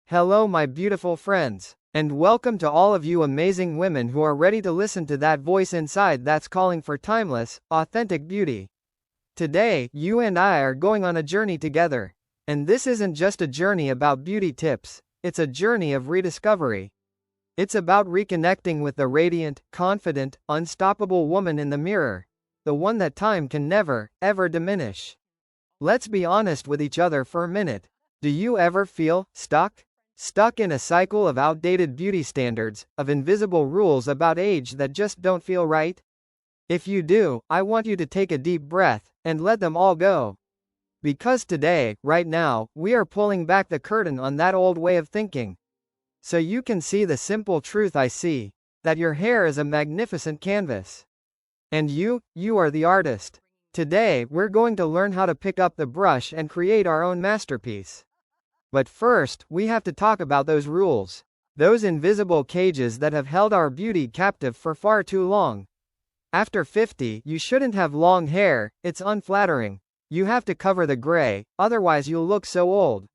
Hello, my beautiful friends. And welcome to all of you amazing women who are ready to listen to that voice inside that's calling for timeless, authentic beauty. Today, you and I are going on a journey together. And this isn't just a journey about beauty tips, it's a journey of rediscovery. It's about reconnecting with the radiant, confident, unstoppable woman in the mirror. The one that time can never, ever diminish. Let's be honest with each other for a minute. Do you ever feel stuck? Stuck in a cycle of outdated beauty standards, of invisible rules about age that just don't feel right? If you do, I want you to take a deep breath and let them all go. Because today, right now, we are pulling back the curtain on that old way of thinking. So you can see the simple truth I see, that your hair is a magnificent canvas. And you are the artist. Today, we're going to learn how to pick up the brush and create our own masterpiece. But first, we have to talk about those rules. Those invisible cages that have held our beauty captive for far too long. After 50, you shouldn't have long hair, it's unflattering. You have to cover the gray, otherwise you'll look so old.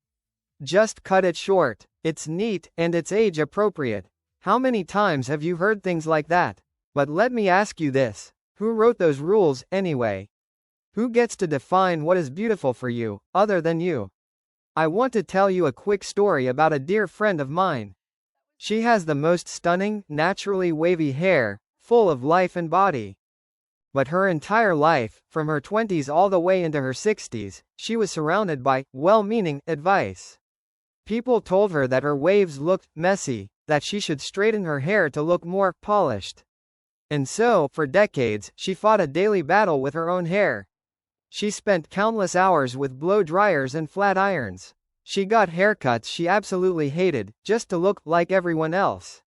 Just cut it short. It's neat, and it's age appropriate. How many times have you heard things like that? But let me ask you this. Who wrote those rules, anyway? Who gets to define what is beautiful for you, other than you? I want to tell you a quick story about a dear friend of mine. She has the most stunning, naturally wavy hair, full of life and body. But her entire life, from her 20s all the way into her 60s, she was surrounded by well-meaning advice. People told her that her waves looked messy, that she should straighten her hair to look more polished. And so, for decades, she fought a daily battle with her own hair. She spent countless hours with blow dryers and flat irons. She got haircuts she absolutely hated, just to look like everyone else.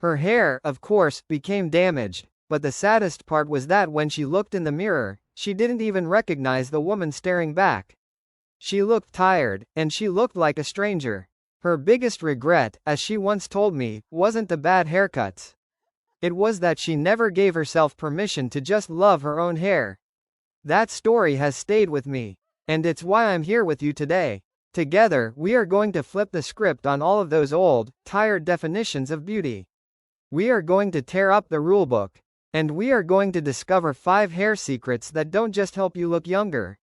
Her hair, of course, became damaged, but the saddest part was that when she looked in the mirror, she didn't even recognize the woman staring back. She looked tired, and she looked like a stranger. Her biggest regret, as she once told me, wasn't the bad haircuts. It was that she never gave herself permission to just love her own hair. That story has stayed with me. And it's why I'm here with you today. Together, we are going to flip the script on all of those old, tired definitions of beauty. We are going to tear up the rulebook. And we are going to discover 5 hair secrets that don't just help you look younger.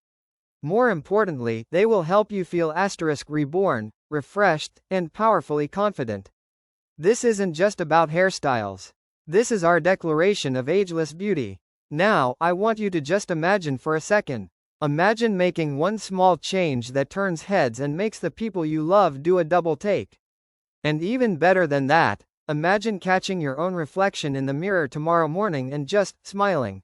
More importantly, they will help you feel *reborn, refreshed, and powerfully confident. This isn't just about hairstyles. This is our declaration of ageless beauty. Now, I want you to just imagine for a second. Imagine making one small change that turns heads and makes the people you love do a double take. And even better than that, imagine catching your own reflection in the mirror tomorrow morning and just smiling.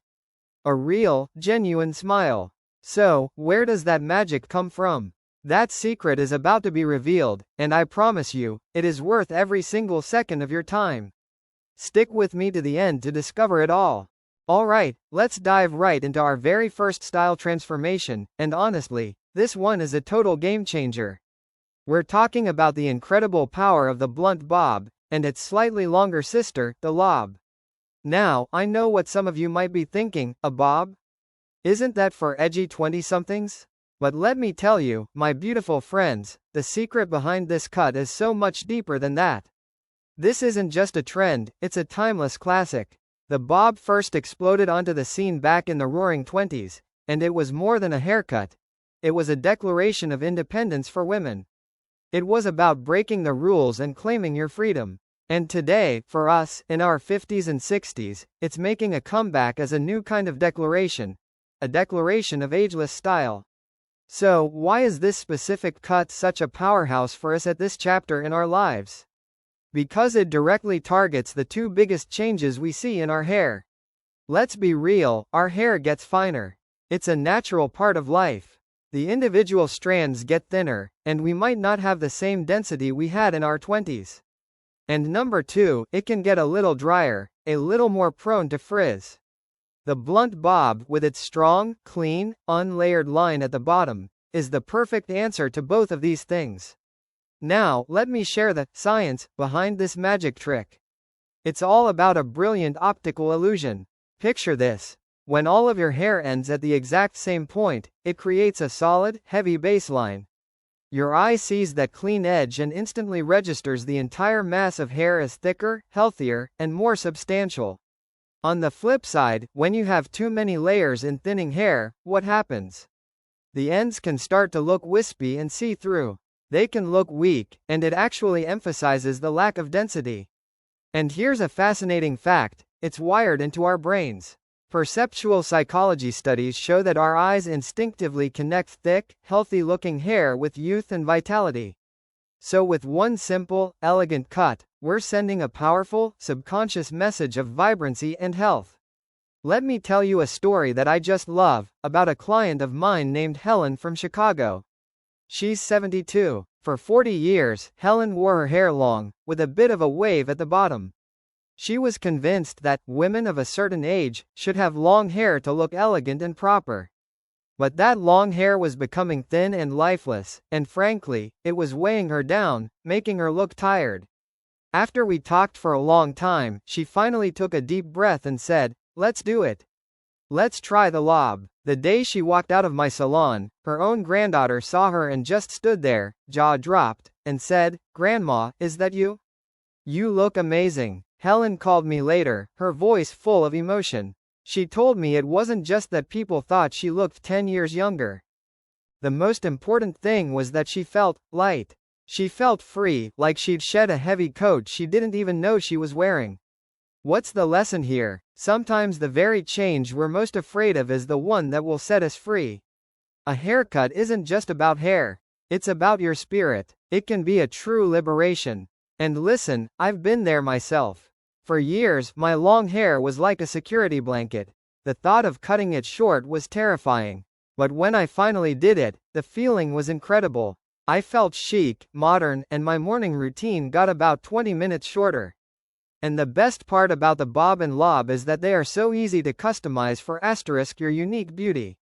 A real, genuine smile. So, where does that magic come from? That secret is about to be revealed, and I promise you, it is worth every single second of your time. Stick with me to the end to discover it all. Alright, let's dive right into our very first style transformation, and honestly, this one is a total game changer. We're talking about the incredible power of the blunt bob, and its slightly longer sister, the lob. Now, I know what some of you might be thinking, a bob? Isn't that for edgy 20-somethings? But let me tell you, my beautiful friends, the secret behind this cut is so much deeper than that. This isn't just a trend, it's a timeless classic. The bob first exploded onto the scene back in the roaring 20s, and it was more than a haircut. It was a declaration of independence for women. It was about breaking the rules and claiming your freedom. And today, for us, in our 50s and 60s, it's making a comeback as a new kind of declaration. A declaration of ageless style. So, why is this specific cut such a powerhouse for us at this chapter in our lives? Because it directly targets the 2 biggest changes we see in our hair. Let's be real, our hair gets finer. It's a natural part of life. The individual strands get thinner, and we might not have the same density we had in our 20s. And number 2, it can get a little drier, a little more prone to frizz. The blunt bob, with its strong, clean, unlayered line at the bottom, is the perfect answer to both of these things. Now, let me share the science behind this magic trick. It's all about a brilliant optical illusion. Picture this. When all of your hair ends at the exact same point, it creates a solid, heavy baseline. Your eye sees that clean edge and instantly registers the entire mass of hair as thicker, healthier, and more substantial. On the flip side, when you have too many layers in thinning hair, what happens? The ends can start to look wispy and see-through. They can look weak, and it actually emphasizes the lack of density. And here's a fascinating fact: it's wired into our brains. Perceptual psychology studies show that our eyes instinctively connect thick, healthy-looking hair with youth and vitality. So with one simple, elegant cut, we're sending a powerful, subconscious message of vibrancy and health. Let me tell you a story that I just love, about a client of mine named Helen from Chicago. She's 72. For 40 years, Helen wore her hair long, with a bit of a wave at the bottom. She was convinced that women of a certain age should have long hair to look elegant and proper. But that long hair was becoming thin and lifeless, and frankly, it was weighing her down, making her look tired. After we talked for a long time, she finally took a deep breath and said, "Let's do it. Let's try the lob." The day she walked out of my salon, her own granddaughter saw her and just stood there, jaw dropped, and said, "Grandma, is that you? You look amazing." Helen called me later, her voice full of emotion. She told me it wasn't just that people thought she looked 10 years younger. The most important thing was that she felt light. She felt free, like she'd shed a heavy coat she didn't even know she was wearing. What's the lesson here? Sometimes the very change we're most afraid of is the one that will set us free. A haircut isn't just about hair. It's about your spirit. It can be a true liberation. And listen, I've been there myself. For years, my long hair was like a security blanket. The thought of cutting it short was terrifying. But when I finally did it, the feeling was incredible. I felt chic, modern, and my morning routine got about 20 minutes shorter. And the best part about the bob and lob is that they are so easy to customize for your unique beauty.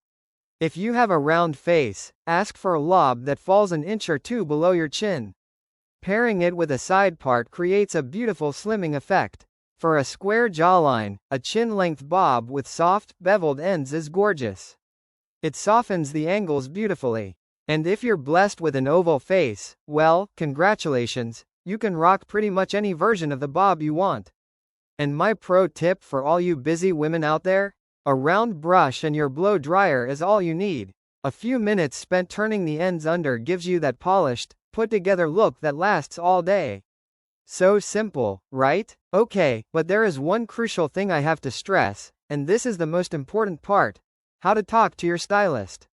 If you have a round face, ask for a lob that falls an inch or two below your chin. Pairing it with a side part creates a beautiful slimming effect. For a square jawline, a chin-length bob with soft, beveled ends is gorgeous. It softens the angles beautifully. And if you're blessed with an oval face, well, congratulations, you can rock pretty much any version of the bob you want. And my pro tip for all you busy women out there? A round brush and your blow dryer is all you need. A few minutes spent turning the ends under gives you that polished, put-together look that lasts all day. So simple, right? Okay, but there is one crucial thing I have to stress, and this is the most important part: how to talk to your stylist.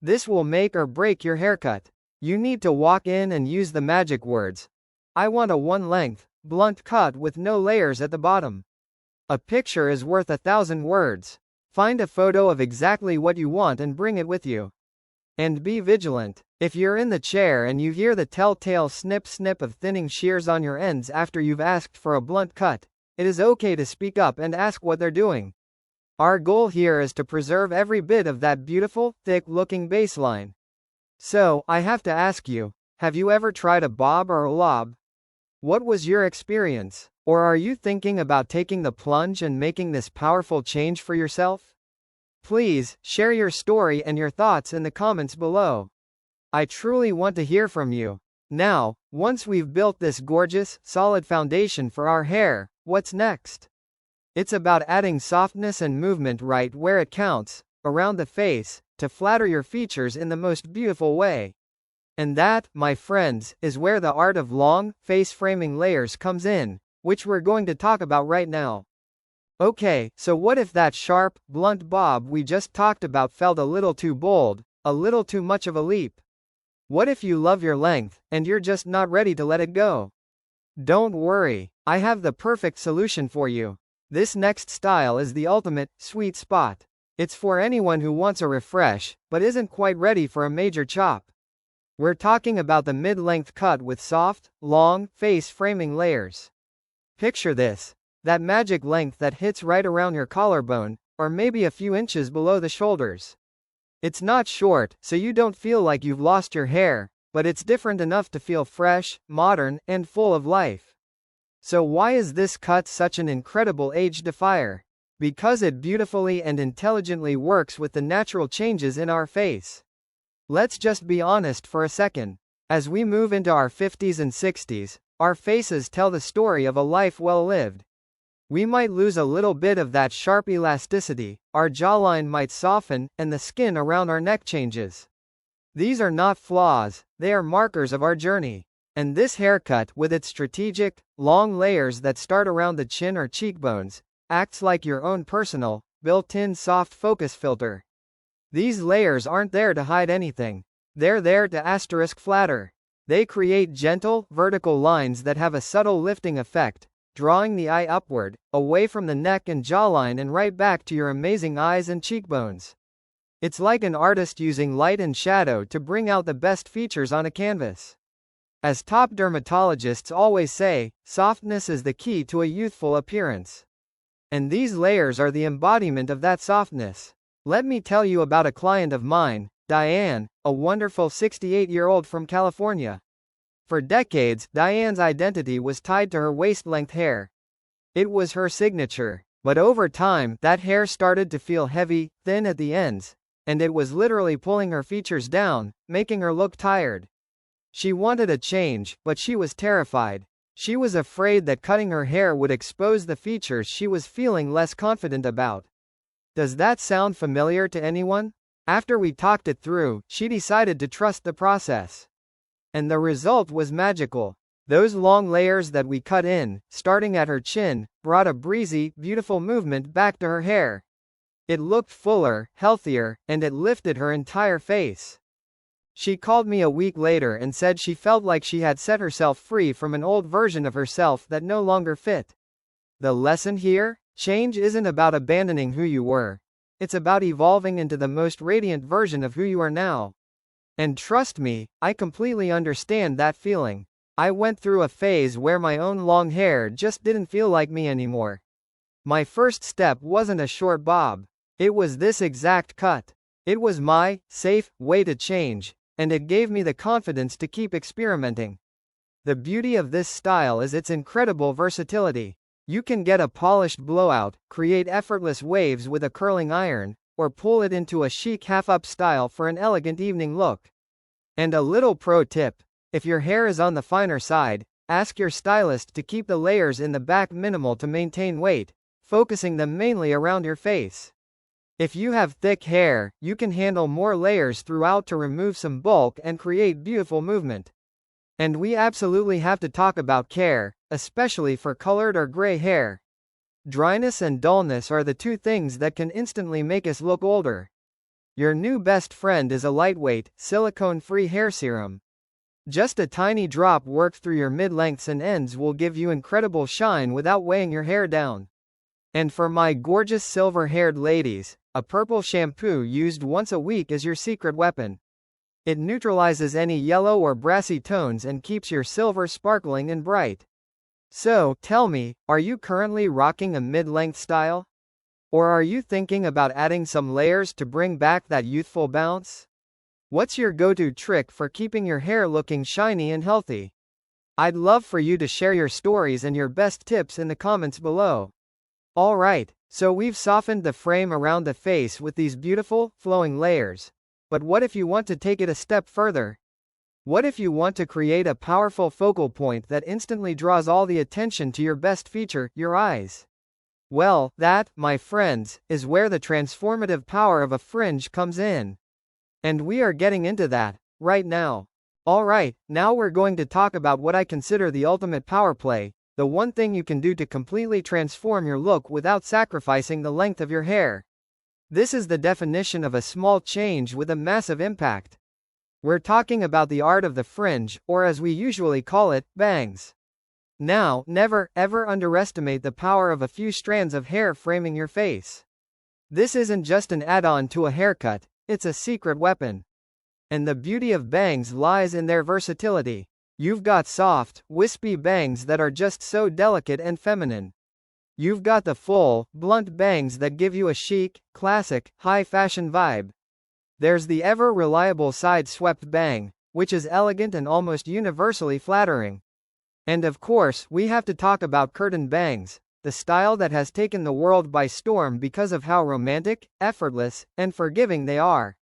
This will make or break your haircut. You need to walk in and use the magic words. "I want a one-length, blunt cut with no layers at the bottom." A picture is worth 1,000 words. Find a photo of exactly what you want and bring it with you. And be vigilant. If you're in the chair and you hear the telltale snip-snip of thinning shears on your ends after you've asked for a blunt cut, it is okay to speak up and ask what they're doing. Our goal here is to preserve every bit of that beautiful, thick-looking baseline. So, I have to ask you, have you ever tried a bob or a lob? What was your experience? Or are you thinking about taking the plunge and making this powerful change for yourself? Please, share your story and your thoughts in the comments below. I truly want to hear from you. Now, once we've built this gorgeous, solid foundation for our hair, what's next? It's about adding softness and movement right where it counts, around the face, to flatter your features in the most beautiful way. And that, my friends, is where the art of long, face-framing layers comes in, which we're going to talk about right now. Okay, so what if that sharp, blunt bob we just talked about felt a little too bold, a little too much of a leap? What if you love your length, and you're just not ready to let it go? Don't worry, I have the perfect solution for you. This next style is the ultimate, sweet spot. It's for anyone who wants a refresh, but isn't quite ready for a major chop. We're talking about the mid-length cut with soft, long, face-framing layers. Picture this. That magic length that hits right around your collarbone, or maybe a few inches below the shoulders. It's not short, so you don't feel like you've lost your hair, but it's different enough to feel fresh, modern, and full of life. So why is this cut such an incredible age defier? Because it beautifully and intelligently works with the natural changes in our face. Let's just be honest for a second. As we move into our 50s and 60s, our faces tell the story of a life well lived. We might lose a little bit of that sharp elasticity, our jawline might soften, and the skin around our neck changes. These are not flaws, they are markers of our journey. And this haircut, with its strategic, long layers that start around the chin or cheekbones, acts like your own personal, built-in soft focus filter. These layers aren't there to hide anything. They're there to flatter. They create gentle, vertical lines that have a subtle lifting effect, drawing the eye upward, away from the neck and jawline and right back to your amazing eyes and cheekbones. It's like an artist using light and shadow to bring out the best features on a canvas. As top dermatologists always say, softness is the key to a youthful appearance. And these layers are the embodiment of that softness. Let me tell you about a client of mine, Diane, a wonderful 68-year-old from California. For decades, Diane's identity was tied to her waist-length hair. It was her signature. But over time, that hair started to feel heavy, thin at the ends, and it was literally pulling her features down, making her look tired. She wanted a change, but she was terrified. She was afraid that cutting her hair would expose the features she was feeling less confident about. Does that sound familiar to anyone? After we talked it through, she decided to trust the process. And the result was magical. Those long layers that we cut in, starting at her chin, brought a breezy, beautiful movement back to her hair. It looked fuller, healthier, and it lifted her entire face. She called me a week later and said she felt like she had set herself free from an old version of herself that no longer fit. The lesson here? Change isn't about abandoning who you were. It's about evolving into the most radiant version of who you are now. And trust me, I completely understand that feeling. I went through a phase where my own long hair just didn't feel like me anymore. My first step wasn't a short bob. It was this exact cut. It was my safe way to change, and it gave me the confidence to keep experimenting. The beauty of this style is its incredible versatility. You can get a polished blowout, create effortless waves with a curling iron, or pull it into a chic half-up style for an elegant evening look. And a little pro tip: if your hair is on the finer side, ask your stylist to keep the layers in the back minimal to maintain weight, focusing them mainly around your face. If you have thick hair, you can handle more layers throughout to remove some bulk and create beautiful movement. And we absolutely have to talk about care, especially for colored or gray hair. Dryness and dullness are the two things that can instantly make us look older. Your new best friend is a lightweight, silicone-free hair serum. Just a tiny drop worked through your mid-lengths and ends will give you incredible shine without weighing your hair down. And for my gorgeous silver-haired ladies, a purple shampoo used once a week is your secret weapon. It neutralizes any yellow or brassy tones and keeps your silver sparkling and bright. So, tell me, are you currently rocking a mid-length style? Or are you thinking about adding some layers to bring back that youthful bounce? What's your go-to trick for keeping your hair looking shiny and healthy? I'd love for you to share your stories and your best tips in the comments below. Alright, so we've softened the frame around the face with these beautiful, flowing layers. But what if you want to take it a step further? What if you want to create a powerful focal point that instantly draws all the attention to your best feature, your eyes? Well, that, my friends, is where the transformative power of a fringe comes in. And we are getting into that, right now. Alright, now we're going to talk about what I consider the ultimate power play, the one thing you can do to completely transform your look without sacrificing the length of your hair. This is the definition of a small change with a massive impact. We're talking about the art of the fringe, or as we usually call it, bangs. Now, never, ever underestimate the power of a few strands of hair framing your face. This isn't just an add-on to a haircut, it's a secret weapon. And the beauty of bangs lies in their versatility. You've got soft, wispy bangs that are just so delicate and feminine. You've got the full, blunt bangs that give you a chic, classic, high-fashion vibe. There's the ever-reliable side-swept bang, which is elegant and almost universally flattering. And of course, we have to talk about curtain bangs, the style that has taken the world by storm because of how romantic, effortless, and forgiving they are.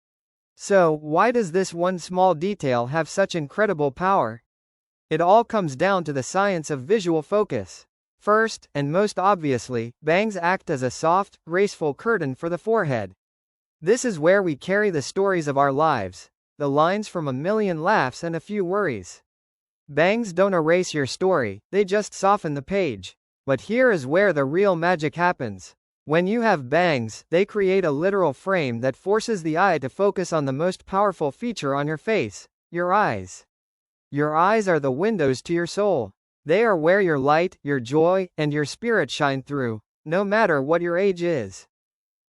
So, why does this one small detail have such incredible power? It all comes down to the science of visual focus. First, and most obviously, bangs act as a soft, graceful curtain for the forehead. This is where we carry the stories of our lives, the lines from a million laughs and a few worries. Bangs don't erase your story, they just soften the page. But here is where the real magic happens. When you have bangs, they create a literal frame that forces the eye to focus on the most powerful feature on your face, your eyes. Your eyes are the windows to your soul. They are where your light, your joy, and your spirit shine through, no matter what your age is.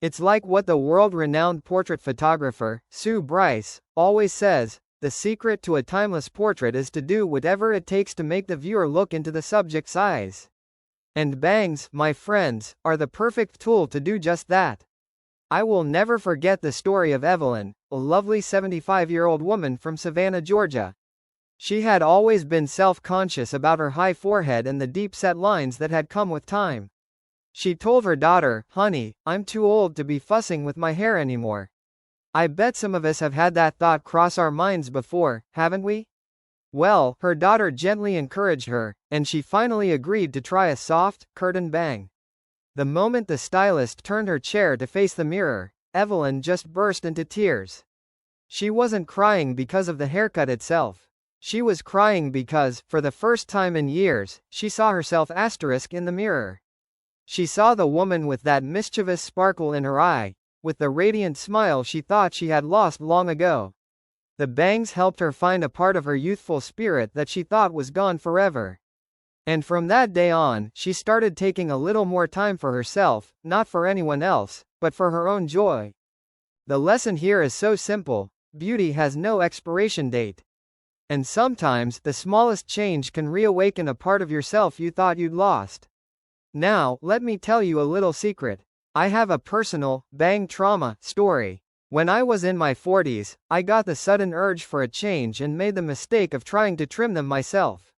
It's like what the world-renowned portrait photographer, Sue Bryce, always says: the secret to a timeless portrait is to do whatever it takes to make the viewer look into the subject's eyes. And bangs, my friends, are the perfect tool to do just that. I will never forget the story of Evelyn, a lovely 75-year-old woman from Savannah, Georgia. She had always been self-conscious about her high forehead and the deep-set lines that had come with time. She told her daughter, "Honey, I'm too old to be fussing with my hair anymore." I bet some of us have had that thought cross our minds before, haven't we? Well, her daughter gently encouraged her, and she finally agreed to try a soft, curtain bang. The moment the stylist turned her chair to face the mirror, Evelyn just burst into tears. She wasn't crying because of the haircut itself. She was crying because, for the first time in years, she saw herself in the mirror. She saw the woman with that mischievous sparkle in her eye, with the radiant smile she thought she had lost long ago. The bangs helped her find a part of her youthful spirit that she thought was gone forever. And from that day on, she started taking a little more time for herself, not for anyone else, but for her own joy. The lesson here is so simple: beauty has no expiration date. And sometimes, the smallest change can reawaken a part of yourself you thought you'd lost. Now, let me tell you a little secret. I have a personal, bang trauma story. When I was in my 40s, I got the sudden urge for a change and made the mistake of trying to trim them myself.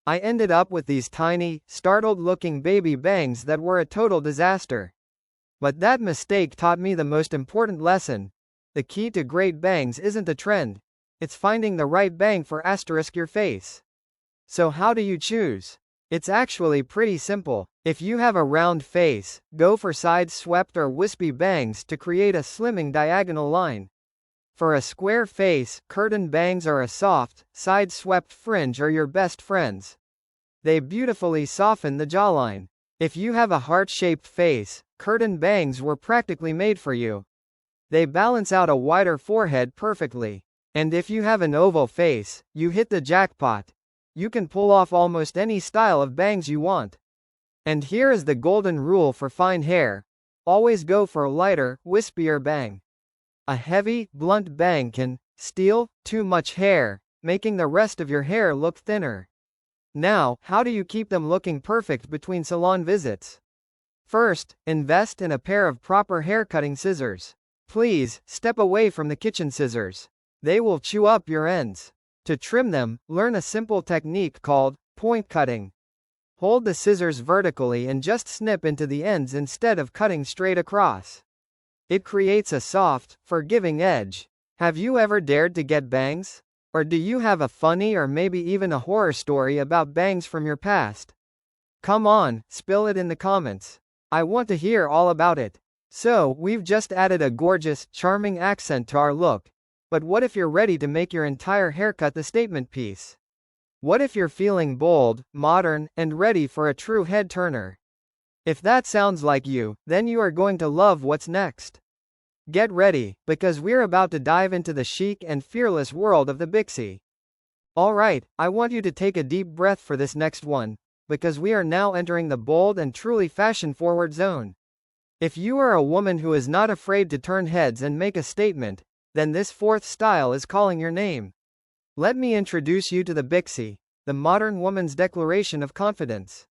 I ended up with these tiny, startled-looking baby bangs that were a total disaster. But that mistake taught me the most important lesson. The key to great bangs isn't a trend. It's finding the right bang for your face. So how do you choose? It's actually pretty simple. If you have a round face, go for side-swept or wispy bangs to create a slimming diagonal line. For a square face, curtain bangs or a soft, side-swept fringe are your best friends. They beautifully soften the jawline. If you have a heart-shaped face, curtain bangs were practically made for you. They balance out a wider forehead perfectly. And if you have an oval face, you hit the jackpot. You can pull off almost any style of bangs you want. And here is the golden rule for fine hair: always go for a lighter, wispier bang. A heavy, blunt bang can steal too much hair, making the rest of your hair look thinner. Now, how do you keep them looking perfect between salon visits? First, invest in a pair of proper haircutting scissors. Please, step away from the kitchen scissors. They will chew up your ends. To trim them, learn a simple technique called point cutting. Hold the scissors vertically and just snip into the ends instead of cutting straight across. It creates a soft, forgiving edge. Have you ever dared to get bangs? Or do you have a funny or maybe even a horror story about bangs from your past? Come on, spill it in the comments. I want to hear all about it. So, we've just added a gorgeous, charming accent to our look. But what if you're ready to make your entire haircut the statement piece? What if you're feeling bold, modern, and ready for a true head turner? If that sounds like you, then you are going to love what's next. Get ready, because we're about to dive into the chic and fearless world of the Bixie. Alright, I want you to take a deep breath for this next one, because we are now entering the bold and truly fashion-forward zone. If you are a woman who is not afraid to turn heads and make a statement, then this fourth style is calling your name. Let me introduce you to the Bixie, the modern woman's declaration of confidence.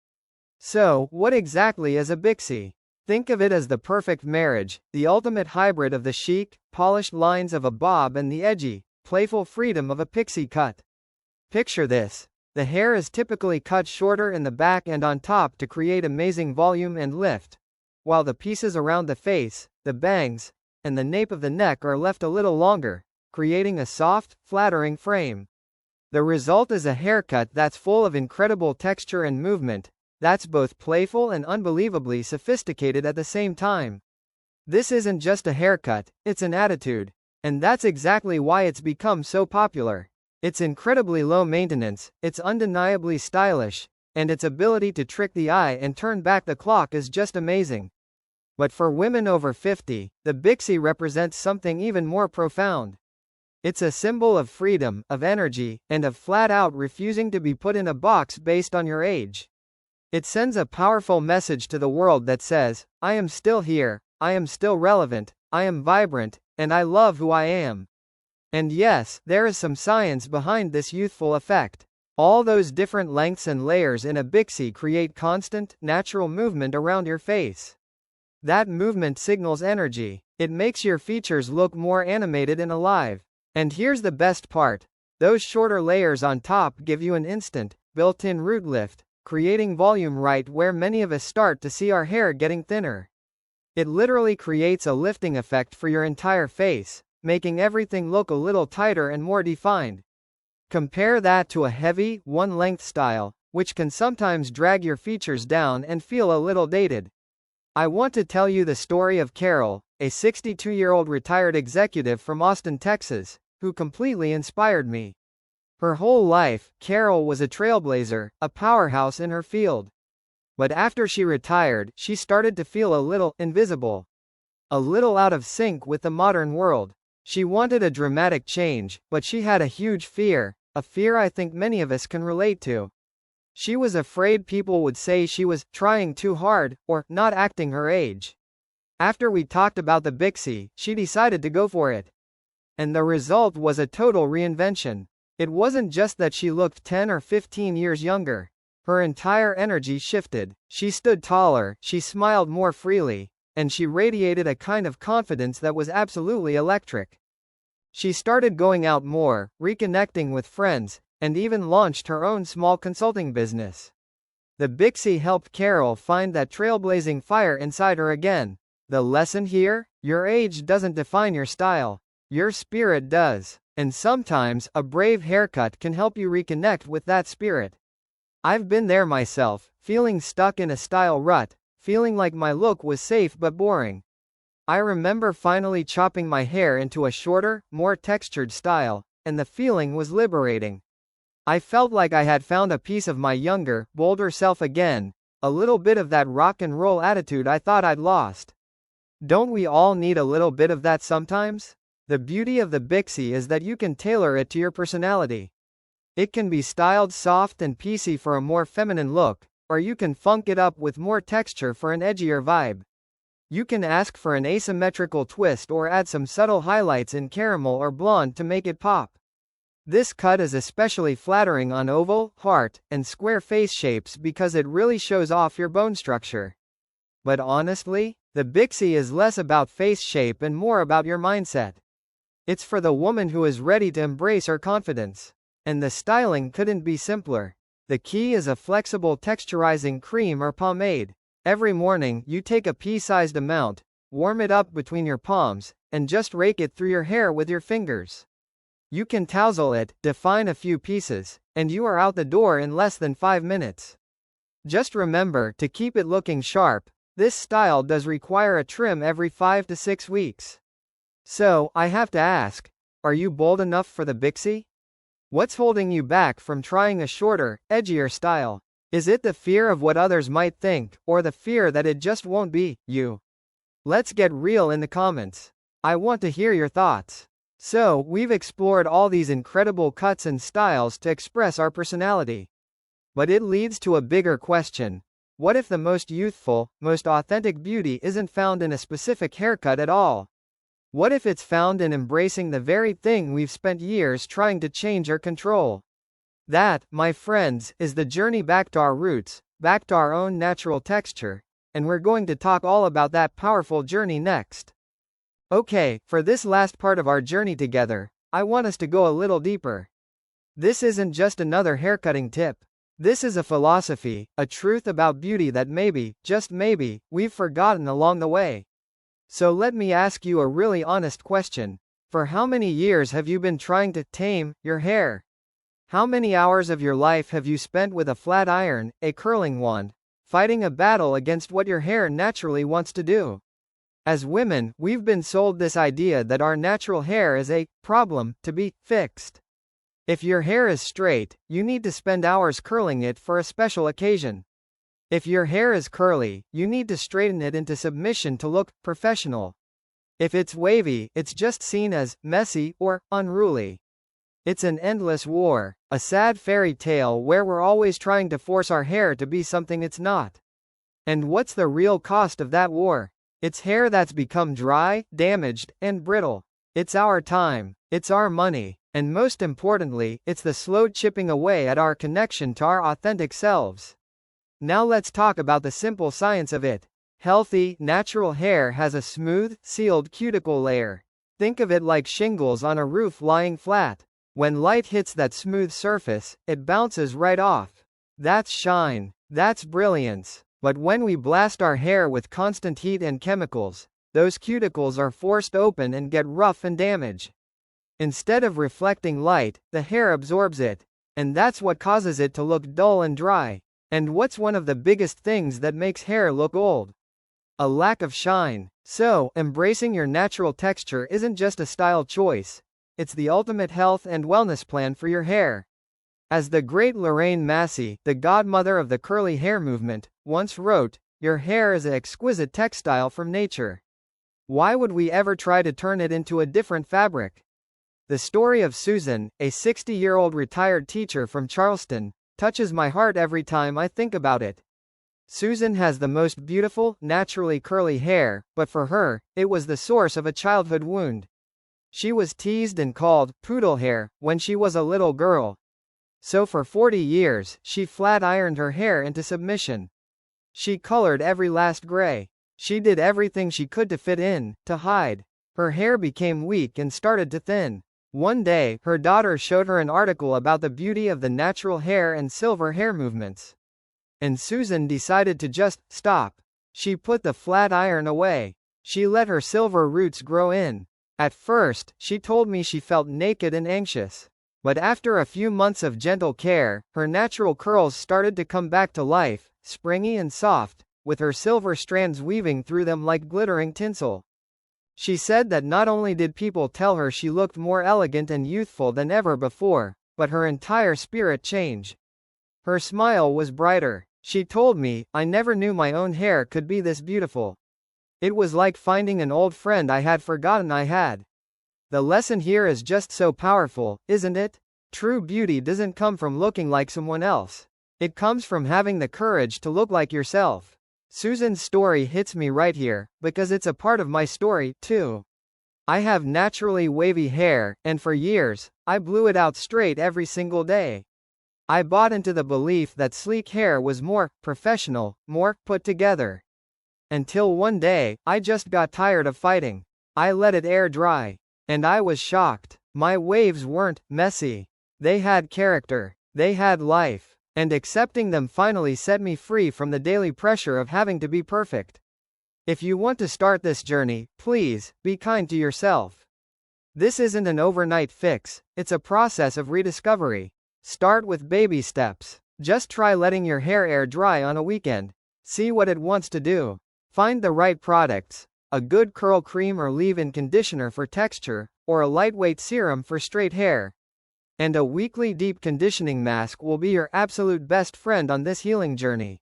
So, what exactly is a Bixie? Think of it as the perfect marriage, the ultimate hybrid of the chic, polished lines of a bob and the edgy, playful freedom of a pixie cut. Picture this. The hair is typically cut shorter in the back and on top to create amazing volume and lift, while the pieces around the face, the bangs, and the nape of the neck are left a little longer, creating a soft, flattering frame. The result is a haircut that's full of incredible texture and movement, that's both playful and unbelievably sophisticated at the same time. This isn't just a haircut, it's an attitude. And that's exactly why it's become so popular. It's incredibly low maintenance, it's undeniably stylish, and its ability to trick the eye and turn back the clock is just amazing. But for women over 50, the Bixie represents something even more profound. It's a symbol of freedom, of energy, and of flat-out refusing to be put in a box based on your age. It sends a powerful message to the world that says, I am still here, I am still relevant, I am vibrant, and I love who I am. And yes, there is some science behind this youthful effect. All those different lengths and layers in a Bixie create constant, natural movement around your face. That movement signals energy. It makes your features look more animated and alive. And here's the best part. Those shorter layers on top give you an instant, built-in root lift, creating volume right where many of us start to see our hair getting thinner. It literally creates a lifting effect for your entire face, making everything look a little tighter and more defined. Compare that to a heavy, one-length style, which can sometimes drag your features down and feel a little dated. I want to tell you the story of Carol, a 62-year-old retired executive from Austin, Texas, who completely inspired me. Her whole life, Carol was a trailblazer, a powerhouse in her field. But after she retired, she started to feel a little invisible. A little out of sync with the modern world. She wanted a dramatic change, but she had a huge fear, a fear I think many of us can relate to. She was afraid people would say she was trying too hard, or not acting her age. After we talked about the Bixie, she decided to go for it. And the result was a total reinvention. It wasn't just that she looked 10 or 15 years younger. Her entire energy shifted. She stood taller, she smiled more freely, and she radiated a kind of confidence that was absolutely electric. She started going out more, reconnecting with friends, and even launched her own small consulting business. The Bixie helped Carol find that trailblazing fire inside her again. The lesson here? Your age doesn't define your style. Your spirit does. And sometimes, a brave haircut can help you reconnect with that spirit. I've been there myself, feeling stuck in a style rut, feeling like my look was safe but boring. I remember finally chopping my hair into a shorter, more textured style, and the feeling was liberating. I felt like I had found a piece of my younger, bolder self again, a little bit of that rock and roll attitude I thought I'd lost. Don't we all need a little bit of that sometimes? The beauty of the Bixie is that you can tailor it to your personality. It can be styled soft and piecey for a more feminine look, or you can funk it up with more texture for an edgier vibe. You can ask for an asymmetrical twist or add some subtle highlights in caramel or blonde to make it pop. This cut is especially flattering on oval, heart, and square face shapes because it really shows off your bone structure. But honestly, the Bixie is less about face shape and more about your mindset. It's for the woman who is ready to embrace her confidence. And the styling couldn't be simpler. The key is a flexible texturizing cream or pomade. Every morning, you take a pea-sized amount, warm it up between your palms, and just rake it through your hair with your fingers. You can tousle it, define a few pieces, and you are out the door in less than 5 minutes. Just remember, to keep it looking sharp, this style does require a trim every 5 to 6 weeks. So, I have to ask, are you bold enough for the Bixie? What's holding you back from trying a shorter, edgier style? Is it the fear of what others might think, or the fear that it just won't be you? Let's get real in the comments. I want to hear your thoughts. So, we've explored all these incredible cuts and styles to express our personality. But it leads to a bigger question. What if the most youthful, most authentic beauty isn't found in a specific haircut at all? What if it's found in embracing the very thing we've spent years trying to change or control? That, my friends, is the journey back to our roots, back to our own natural texture, and we're going to talk all about that powerful journey next. Okay, for this last part of our journey together, I want us to go a little deeper. This isn't just another haircutting tip. This is a philosophy, a truth about beauty that maybe, just maybe, we've forgotten along the way. So let me ask you a really honest question. For how many years have you been trying to tame your hair? How many hours of your life have you spent with a flat iron, a curling wand, fighting a battle against what your hair naturally wants to do? As women, we've been sold this idea that our natural hair is a problem to be fixed. If your hair is straight, you need to spend hours curling it for a special occasion. If your hair is curly, you need to straighten it into submission to look professional. If it's wavy, it's just seen as messy or unruly. It's an endless war, a sad fairy tale where we're always trying to force our hair to be something it's not. And what's the real cost of that war? It's hair that's become dry, damaged, and brittle. It's our time, it's our money, and most importantly, it's the slow chipping away at our connection to our authentic selves. Now let's talk about the simple science of it. Healthy, natural hair has a smooth, sealed cuticle layer. Think of it like shingles on a roof lying flat. When light hits that smooth surface, it bounces right off. That's shine. That's brilliance. But when we blast our hair with constant heat and chemicals, those cuticles are forced open and get rough and damaged. Instead of reflecting light, the hair absorbs it. And that's what causes it to look dull and dry. And what's one of the biggest things that makes hair look old? A lack of shine. So, embracing your natural texture isn't just a style choice. It's the ultimate health and wellness plan for your hair. As the great Lorraine Massey, the godmother of the curly hair movement, once wrote, "Your hair is an exquisite textile from nature. Why would we ever try to turn it into a different fabric?" The story of Susan, a 60-year-old retired teacher from Charleston, touches my heart every time I think about it. Susan has the most beautiful, naturally curly hair, but for her, it was the source of a childhood wound. She was teased and called poodle hair when she was a little girl. So for 40 years, she flat-ironed her hair into submission. She colored every last gray. She did everything she could to fit in, to hide. Her hair became weak and started to thin. One day, her daughter showed her an article about the beauty of the natural hair and silver hair movements. And Susan decided to just stop. She put the flat iron away. She let her silver roots grow in. At first, she told me she felt naked and anxious. But after a few months of gentle care, her natural curls started to come back to life, springy and soft, with her silver strands weaving through them like glittering tinsel. She said that not only did people tell her she looked more elegant and youthful than ever before, but her entire spirit changed. Her smile was brighter. She told me, "I never knew my own hair could be this beautiful. It was like finding an old friend I had forgotten I had." The lesson here is just so powerful, isn't it? True beauty doesn't come from looking like someone else. It comes from having the courage to look like yourself. Susan's story hits me right here, because it's a part of my story, too. I have naturally wavy hair, and for years, I blew it out straight every single day. I bought into the belief that sleek hair was more professional, more put together. Until one day, I just got tired of fighting. I let it air dry. And I was shocked. My waves weren't messy. They had character. They had life. And accepting them finally set me free from the daily pressure of having to be perfect. If you want to start this journey, please, be kind to yourself. This isn't an overnight fix, it's a process of rediscovery. Start with baby steps. Just try letting your hair air dry on a weekend. See what it wants to do. Find the right products. A good curl cream or leave-in conditioner for texture, or a lightweight serum for straight hair. And a weekly deep conditioning mask will be your absolute best friend on this healing journey.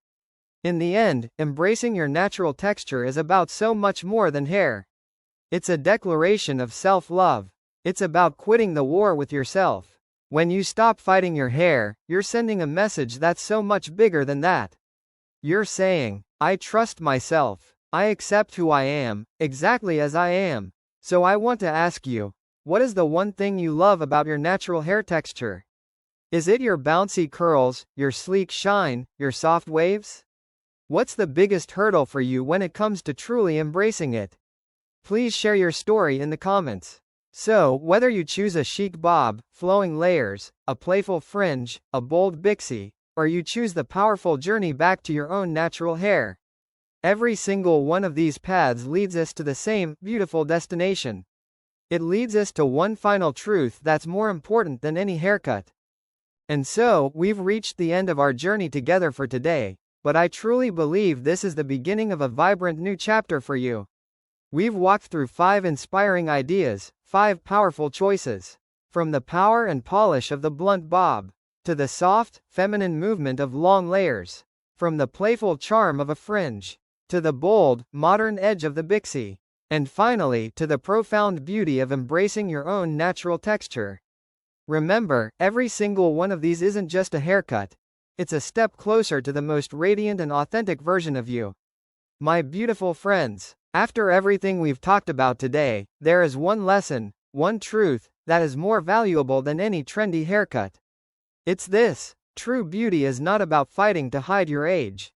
In the end, embracing your natural texture is about so much more than hair. It's a declaration of self-love. It's about quitting the war with yourself. When you stop fighting your hair, you're sending a message that's so much bigger than that. You're saying, "I trust myself. I accept who I am, exactly as I am." So I want to ask you, what is the one thing you love about your natural hair texture? Is it your bouncy curls, your sleek shine, your soft waves? What's the biggest hurdle for you when it comes to truly embracing it? Please share your story in the comments. So, whether you choose a chic bob, flowing layers, a playful fringe, a bold Bixie, or you choose the powerful journey back to your own natural hair, Every single one of these paths leads us to the same, beautiful destination. It leads us to one final truth that's more important than any haircut. And so, we've reached the end of our journey together for today, but I truly believe this is the beginning of a vibrant new chapter for you. We've walked through 5 inspiring ideas, 5 powerful choices. From the power and polish of the blunt bob, to the soft, feminine movement of long layers. From the playful charm of a fringe, to the bold, modern edge of the Bixie. And finally, to the profound beauty of embracing your own natural texture. Remember, every single one of these isn't just a haircut. It's a step closer to the most radiant and authentic version of you. My beautiful friends, after everything we've talked about today, there is one lesson, one truth, that is more valuable than any trendy haircut. It's this: true beauty is not about fighting to hide your age.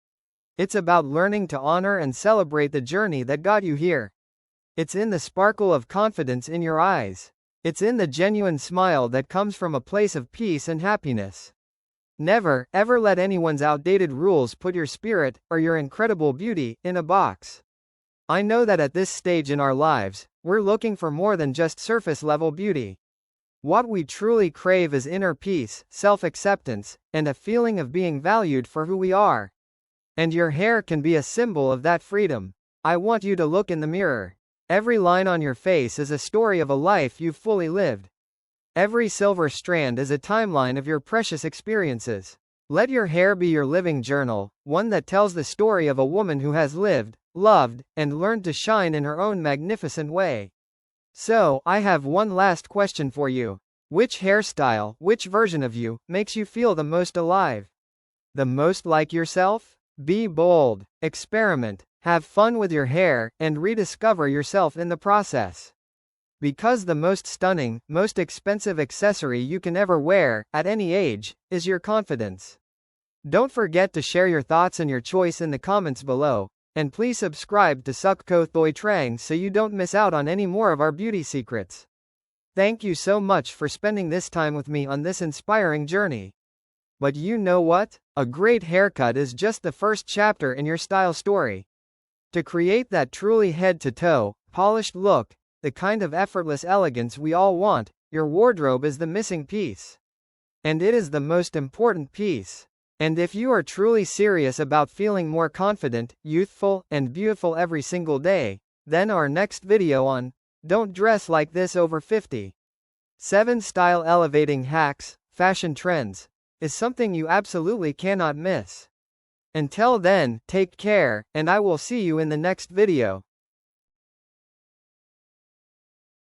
It's about learning to honor and celebrate the journey that got you here. It's in the sparkle of confidence in your eyes. It's in the genuine smile that comes from a place of peace and happiness. Never, ever let anyone's outdated rules put your spirit, or your incredible beauty, in a box. I know that at this stage in our lives, we're looking for more than just surface-level beauty. What we truly crave is inner peace, self-acceptance, and a feeling of being valued for who we are. And your hair can be a symbol of that freedom. I want you to look in the mirror. Every line on your face is a story of a life you've fully lived. Every silver strand is a timeline of your precious experiences. Let your hair be your living journal, one that tells the story of a woman who has lived, loved, and learned to shine in her own magnificent way. So, I have one last question for you. Which hairstyle, which version of you, makes you feel the most alive? The most like yourself? Be bold, experiment, have fun with your hair, and rediscover yourself in the process. Because the most stunning, most expensive accessory you can ever wear, at any age, is your confidence. Don't forget to share your thoughts and your choice in the comments below, and please subscribe to Sukko Thoi Trang so you don't miss out on any more of our beauty secrets. Thank you so much for spending this time with me on this inspiring journey. But you know what? A great haircut is just the first chapter in your style story. To create that truly head-to-toe, polished look, the kind of effortless elegance we all want, your wardrobe is the missing piece. And it is the most important piece. And if you are truly serious about feeling more confident, youthful, and beautiful every single day, then our next video on Don't Dress Like This Over 50. 7 Style Elevating Hacks, Fashion Trends, is something you absolutely cannot miss. Until then, take care, and I will see you in the next video.